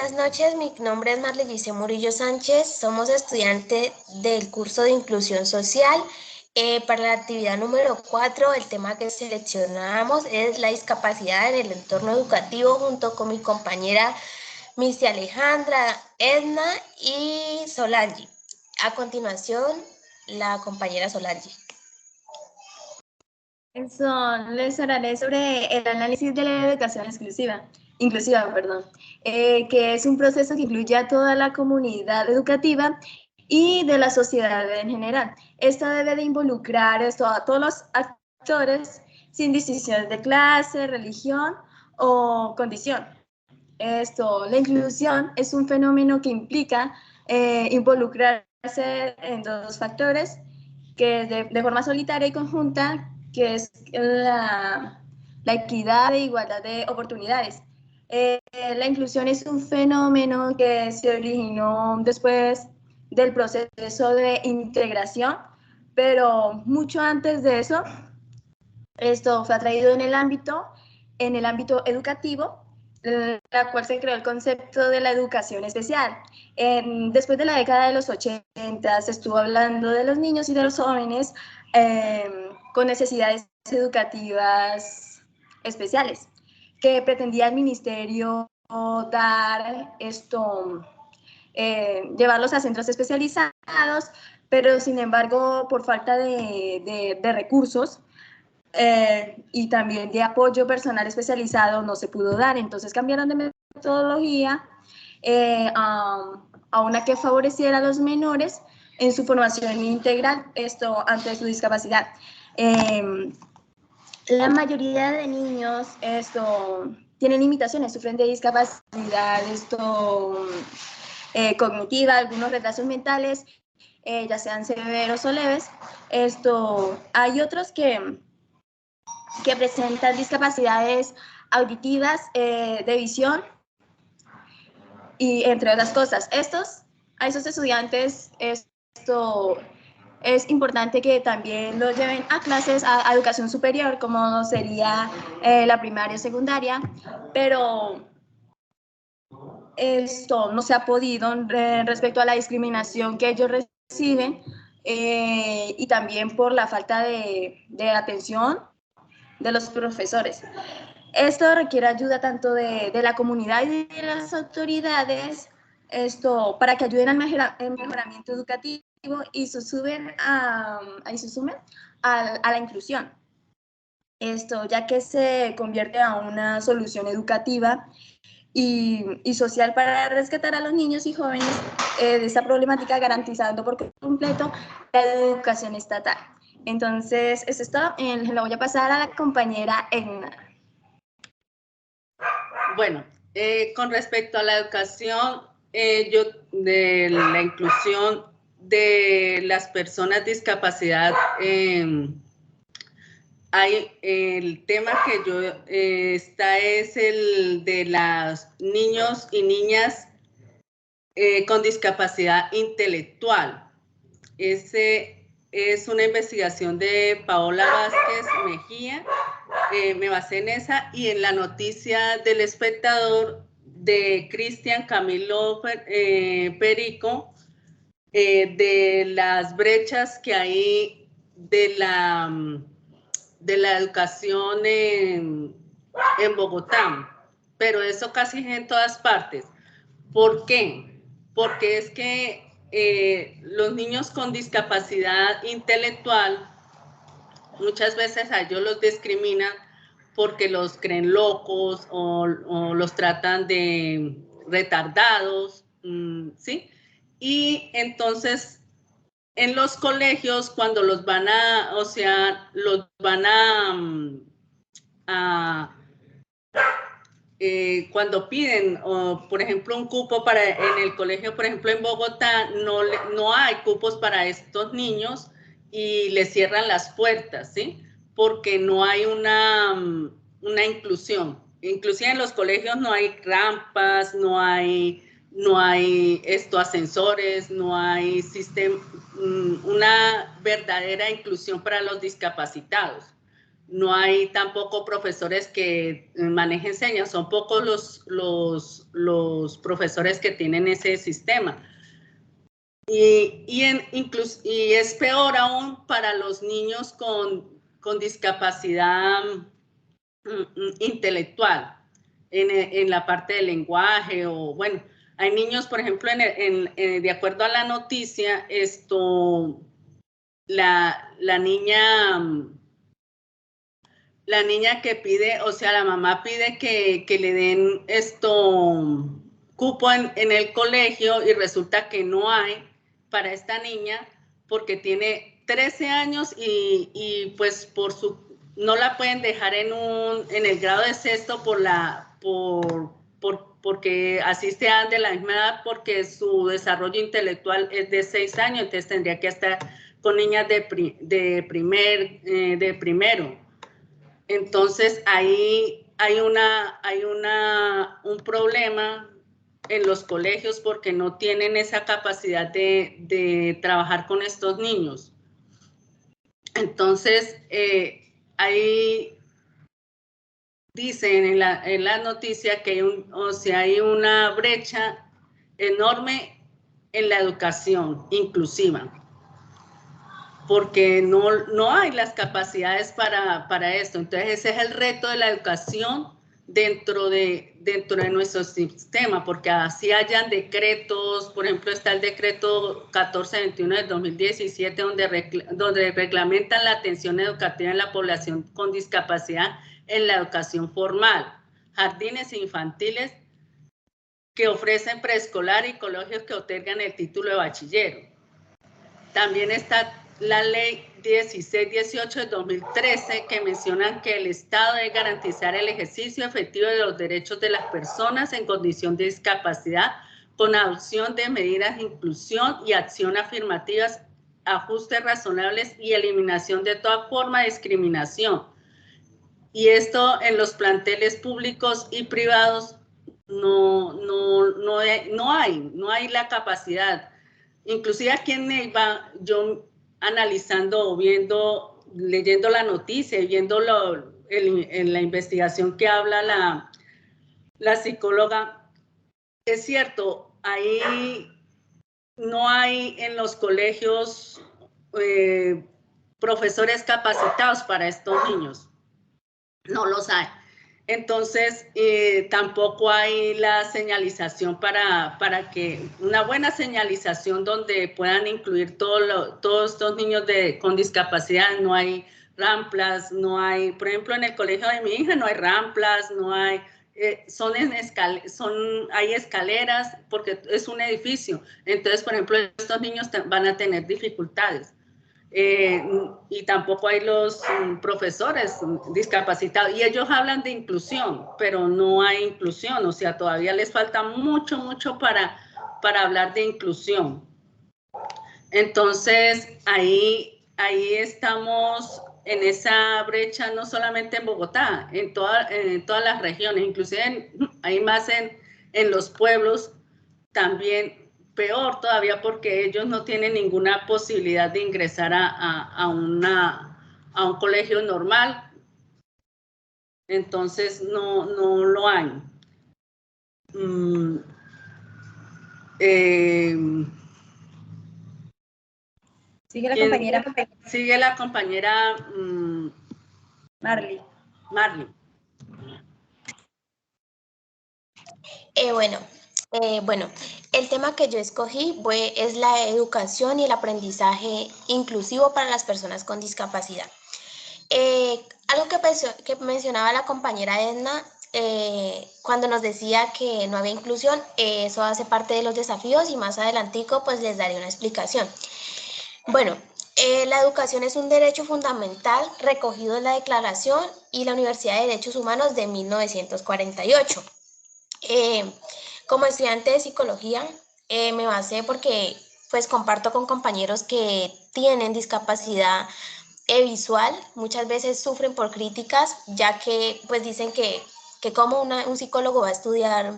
noches, mi nombre es Marleyse Murillo Sánchez, somos estudiantes del curso de Inclusión Social. Para la actividad número 4, el tema que seleccionamos es la discapacidad en el entorno educativo, junto con mi compañera Missy Alejandra, Edna y Solange. A continuación, la compañera Solange. Les hablaré sobre el análisis de la educación inclusiva, que es un proceso que incluye a toda la comunidad educativa y de la sociedad en general. Esta debe de involucrar a todos los actores sin distinción de clase, religión o condición. La inclusión es un fenómeno que implica involucrarse en dos factores, que de forma solitaria y conjunta, que es la equidad e igualdad de oportunidades. La inclusión es un fenómeno que se originó después del proceso de integración, pero mucho antes de eso, esto fue atraído en el ámbito educativo, la cual se creó el concepto de la educación especial. Después de la década de los 80 se estuvo hablando de los niños y de los jóvenes con necesidades educativas especiales, que pretendía el ministerio dar llevarlos a centros especializados, pero sin embargo, por falta de recursos, y también de apoyo personal especializado no se pudo dar. Entonces cambiaron de metodología a una que favoreciera a los menores en su formación integral, ante su discapacidad. La mayoría de niños tienen limitaciones, sufren de discapacidad cognitiva, algunos retrasos mentales, ya sean severos o leves. Hay otros que presentan discapacidades auditivas, de visión, y entre otras cosas. A esos estudiantes, es importante que también los lleven a clases, a educación superior, como sería la primaria o secundaria, pero esto no se ha podido respecto a la discriminación que ellos reciben, y también por la falta de atención de los profesores. Esto requiere ayuda tanto de la comunidad y de las autoridades, para que ayuden al mejoramiento educativo y se sumen a la inclusión. Ya que se convierte a una solución educativa y social para rescatar a los niños y jóvenes de esta problemática, garantizando por completo la educación estatal. Entonces, eso es todo. Lo voy a pasar a la compañera Edna. Bueno, con respecto a la educación, de la inclusión de las personas con discapacidad, hay el tema que es el de los niños y niñas con discapacidad intelectual. Ese es una investigación de Paola Vázquez Mejía. Me basé en esa y en la noticia del Espectador de Cristian Camilo Perico, de las brechas que hay de la educación en Bogotá, pero eso casi en todas partes. ¿Por qué? Porque es que los niños con discapacidad intelectual muchas veces a ellos los discriminan porque los creen locos o los tratan de retardados, ¿sí? Y entonces en los colegios cuando los van cuando piden, por ejemplo, un cupo en el colegio, por ejemplo, en Bogotá, no hay cupos para estos niños y les cierran las puertas, ¿sí? Porque no hay una inclusión. Inclusive en los colegios no hay rampas, no hay ascensores, no hay una verdadera inclusión para los discapacitados. no hay tampoco profesores que manejen señas, son pocos los profesores que tienen ese sistema. Y es peor aún para los niños con discapacidad intelectual, en la parte del lenguaje, o bueno, hay niños, por ejemplo, de acuerdo a la noticia, la niña que pide, o sea, la mamá pide que le den cupo en el colegio, y resulta que no hay para esta niña porque tiene 13 años y pues no la pueden dejar en el grado de sexto porque asiste a de la misma edad, porque su desarrollo intelectual es de 6 años, entonces tendría que estar con niñas de primero. Entonces ahí hay un problema en los colegios porque no tienen esa capacidad de trabajar con estos niños. Entonces, ahí dicen en la noticia que hay una brecha enorme en la educación inclusiva, porque no hay las capacidades para esto. Entonces, ese es el reto de la educación dentro de nuestro sistema, porque así hayan decretos. Por ejemplo, está el decreto 1421 del 2017, donde reglamentan la atención educativa en la población con discapacidad en la educación formal, jardines infantiles que ofrecen preescolar y colegios que otorgan el título de bachiller. También está la ley 1618 de 2013, que mencionan que el Estado debe garantizar el ejercicio efectivo de los derechos de las personas en condición de discapacidad con adopción de medidas de inclusión y acción afirmativas, ajustes razonables y eliminación de toda forma de discriminación. Y esto en los planteles públicos y privados no hay la capacidad. Inclusive aquí en Neiva, yo analizando, leyendo la noticia y viendo en la investigación que habla la psicóloga, es cierto, ahí no hay en los colegios profesores capacitados para estos niños. No los hay. Entonces, tampoco hay la señalización para que una buena señalización donde puedan incluir todos estos niños con discapacidad. No hay ramplas, no hay, por ejemplo, en el colegio de mi hija no hay ramplas, no hay, hay escaleras porque es un edificio. Entonces, por ejemplo, estos niños van a tener dificultades. Y tampoco hay los profesores discapacitados, y ellos hablan de inclusión, pero no hay inclusión, o sea, todavía les falta mucho para hablar de inclusión. Entonces, ahí estamos en esa brecha, no solamente en Bogotá, en todas las regiones, inclusive hay más en los pueblos también. Peor todavía, porque ellos no tienen ninguna posibilidad de ingresar a un colegio normal. Entonces, no lo hay. Sigue la compañera. Sigue la compañera Marley. Bueno, el tema que yo escogí es la educación y el aprendizaje inclusivo para las personas con discapacidad. Algo que mencionaba la compañera Edna, cuando nos decía que no había inclusión, eso hace parte de los desafíos, y más adelantico pues les daré una explicación. Bueno, la educación es un derecho fundamental recogido en la Declaración y la Universidad de Derechos Humanos de 1948. Como estudiante de psicología, me basé porque pues comparto con compañeros que tienen discapacidad visual. Muchas veces sufren por críticas, ya que pues dicen que como un psicólogo va a estudiar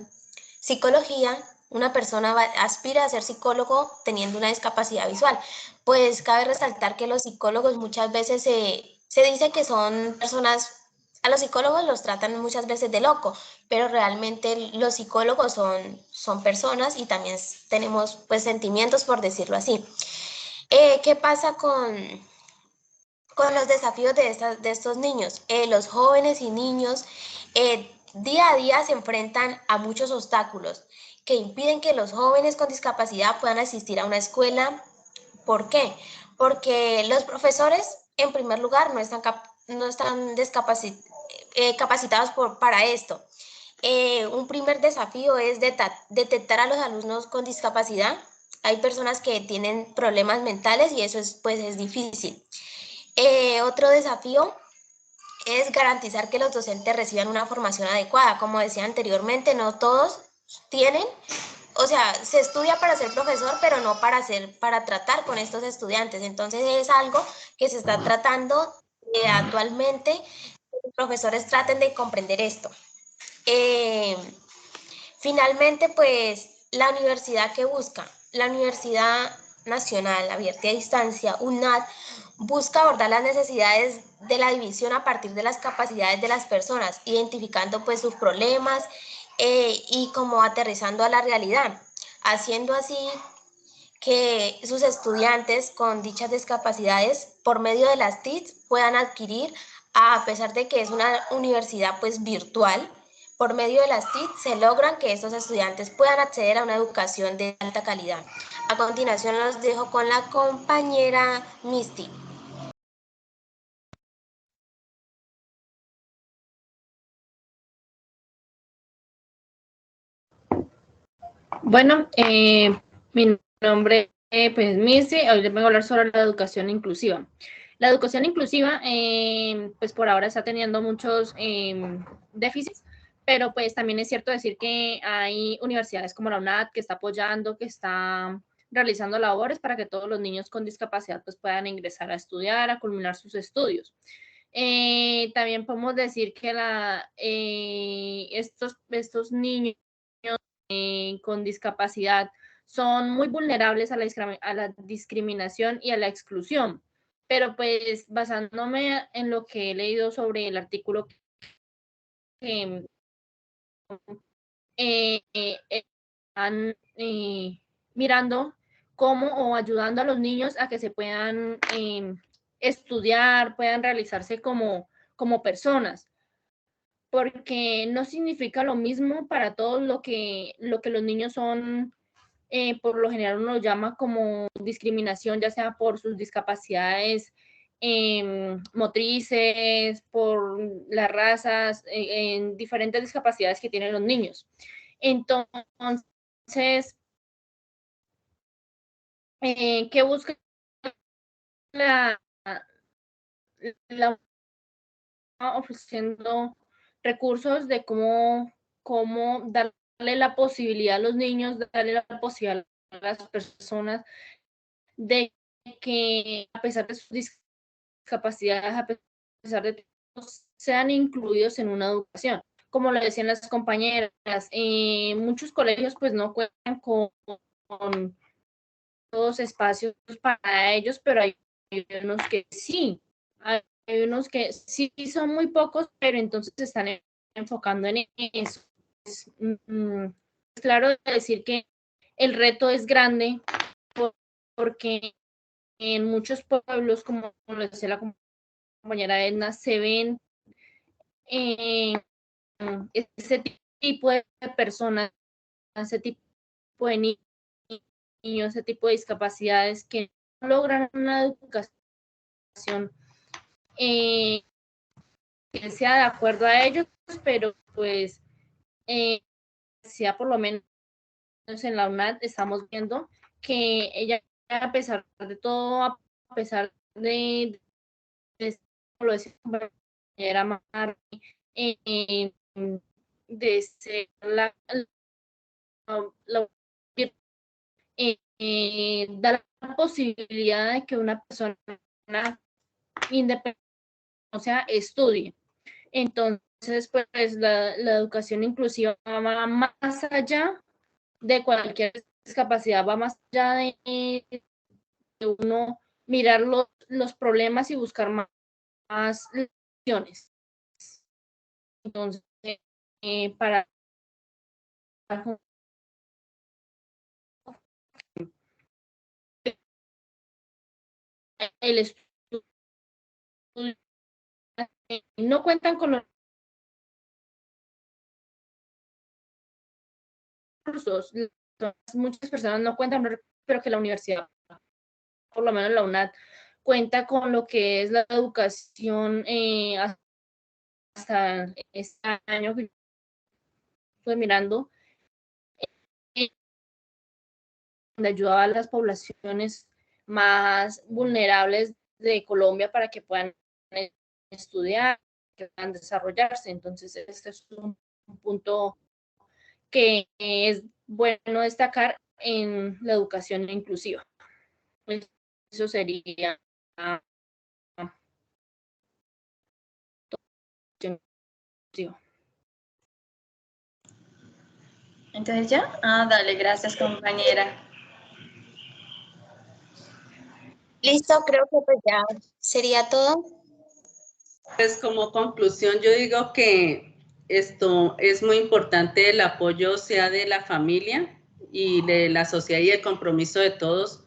psicología, una persona aspira a ser psicólogo teniendo una discapacidad visual. Pues cabe resaltar que los psicólogos muchas veces Se dice que son personas, a los psicólogos los tratan muchas veces de loco, pero realmente los psicólogos son personas y también tenemos pues sentimientos, por decirlo así. ¿Qué pasa con los desafíos de estos niños? Los jóvenes y niños día a día se enfrentan a muchos obstáculos que impiden que los jóvenes con discapacidad puedan asistir a una escuela. ¿Por qué? Porque los profesores, en primer lugar, no están capacitados para esto. Un primer desafío es detectar a los alumnos con discapacidad. Hay personas que tienen problemas mentales y eso es difícil. Otro desafío es garantizar que los docentes reciban una formación adecuada. Como decía anteriormente, no todos tienen, o sea, se estudia para ser profesor, pero no para tratar con estos estudiantes. Entonces es algo que se está tratando actualmente, que los profesores traten de comprender esto. Finalmente, pues, la universidad que busca, la Universidad Nacional Abierta a Distancia, UNAD, busca abordar las necesidades de la división a partir de las capacidades de las personas, identificando pues sus problemas y como aterrizando a la realidad, haciendo así que sus estudiantes con dichas discapacidades por medio de las TICs puedan adquirir, a pesar de que es una universidad pues virtual, por medio de las TICs se logran que estos estudiantes puedan acceder a una educación de alta calidad. A continuación los dejo con la compañera Misty. Bueno, mi nombre pues Missy, hoy les vengo a hablar sobre la educación inclusiva. La educación inclusiva, pues por ahora está teniendo muchos déficits, pero pues también es cierto decir que hay universidades como la UNAD que está apoyando, que está realizando labores para que todos los niños con discapacidad pues puedan ingresar a estudiar, a culminar sus estudios. También podemos decir que estos niños con discapacidad son muy vulnerables a la discriminación y a la exclusión. Pero pues basándome en lo que he leído sobre el artículo que están mirando cómo o ayudando a los niños a que se puedan estudiar, puedan realizarse como personas, porque no significa lo mismo para todos lo que los niños son. Por lo general uno lo llama como discriminación, ya sea por sus discapacidades motrices, por las razas, en diferentes discapacidades que tienen los niños. Entonces, ¿qué busca la, la ofreciendo recursos de cómo darle la posibilidad a los niños, darle la posibilidad a las personas de que a pesar de sus discapacidades, a pesar de todo, sean incluidos en una educación? Como lo decían las compañeras, muchos colegios pues no cuentan con todos espacios para ellos, pero hay unos que sí, hay unos que sí son muy pocos, pero entonces se están enfocando en eso. Es claro decir que el reto es grande porque en muchos pueblos, como lo decía la compañera Edna, se ven ese tipo de personas, ese tipo de niños, ese tipo de discapacidades que no logran una educación que sea de acuerdo a ellos, pero pues sea por lo menos en la UNAD estamos viendo que ella, a pesar de todo, a pesar como lo decía la compañera Mar, de ser la da la posibilidad de que una persona independiente, o sea, estudie. Entonces, pues la educación inclusiva va más allá de cualquier discapacidad, va más allá de uno mirar los problemas y buscar más lecciones. Entonces, para el estudio, no cuentan con los recursos. Muchas personas no cuentan, pero que la universidad, por lo menos la UNAD, cuenta con lo que es la educación hasta este año que estoy mirando, donde ayudaba a las poblaciones más vulnerables de Colombia para que puedan estudiar, que puedan desarrollarse. Entonces, este es un punto que es bueno destacar en la educación inclusiva. Eso sería Entonces ya, dale, gracias compañera. Listo, creo que pues ya sería todo. Pues como conclusión, yo digo que esto es muy importante, el apoyo sea de la familia y de la sociedad y el compromiso de todos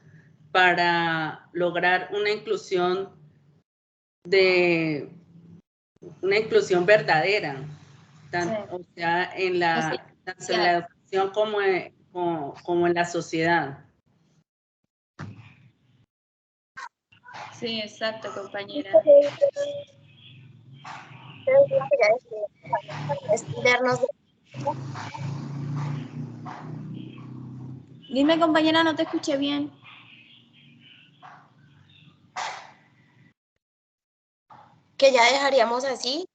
para lograr una inclusión verdadera, tanto, o sea, tanto en la educación como en la sociedad. Sí, exacto, compañera. Dime, compañera, no te escuché bien. Que ya dejaríamos así,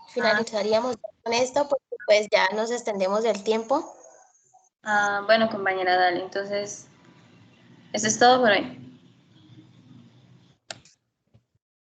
finalizaríamos con esto, porque pues ya nos extendemos del tiempo. Bueno, compañera, dale. Entonces, eso es todo por hoy.